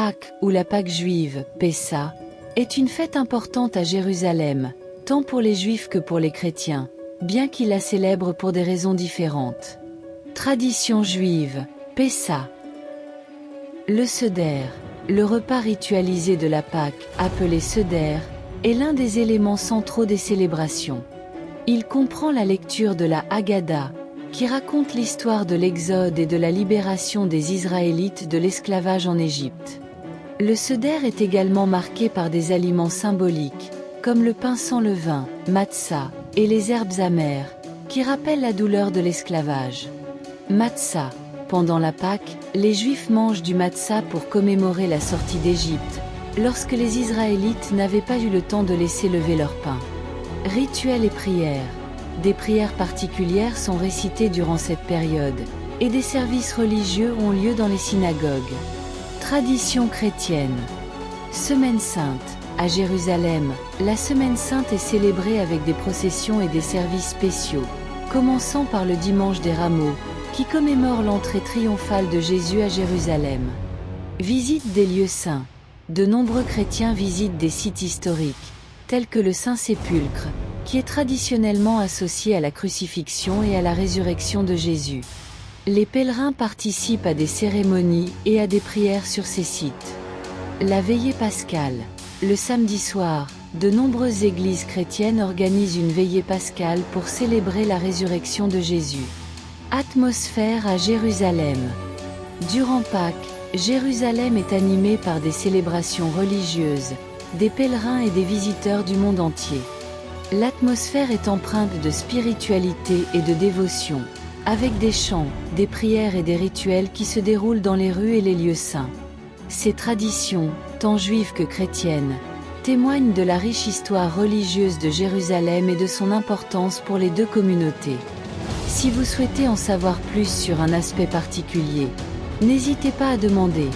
Pâques, ou la Pâque juive, Pessa, est une fête importante à Jérusalem, tant pour les Juifs que pour les chrétiens, bien qu'ils la célèbrent pour des raisons différentes. Tradition juive, Pessa. Le Seder, le repas ritualisé de la Pâque, appelé Seder, est l'un des éléments centraux des célébrations. Il comprend la lecture de la Haggadah, qui raconte l'histoire de l'Exode et de la libération des Israélites de l'esclavage en Égypte. Le Seder est également marqué par des aliments symboliques, comme le pain sans levain, matzah, et les herbes amères, qui rappellent la douleur de l'esclavage. Matzah. Pendant la Pâque, les Juifs mangent du matzah pour commémorer la sortie d'Égypte, lorsque les Israélites n'avaient pas eu le temps de laisser lever leur pain. Rituels et prières. Des prières particulières sont récitées durant cette période, et des services religieux ont lieu dans les synagogues. Tradition chrétienne. Semaine sainte. À Jérusalem, la Semaine sainte est célébrée avec des processions et des services spéciaux, commençant par le dimanche des Rameaux, qui commémore l'entrée triomphale de Jésus à Jérusalem. Visite des lieux saints. De nombreux chrétiens visitent des sites historiques, tels que le Saint-Sépulcre, qui est traditionnellement associé à la crucifixion et à la résurrection de Jésus. Les pèlerins participent à des cérémonies et à des prières sur ces sites. La veillée pascale. Le samedi soir, de nombreuses églises chrétiennes organisent une veillée pascale pour célébrer la résurrection de Jésus. Atmosphère à Jérusalem. Durant Pâques, Jérusalem est animée par des célébrations religieuses, des pèlerins et des visiteurs du monde entier. L'atmosphère est empreinte de spiritualité et de dévotion, avec des chants, des prières et des rituels qui se déroulent dans les rues et les lieux saints. Ces traditions, tant juives que chrétiennes, témoignent de la riche histoire religieuse de Jérusalem et de son importance pour les deux communautés. Si vous souhaitez en savoir plus sur un aspect particulier, n'hésitez pas à demander.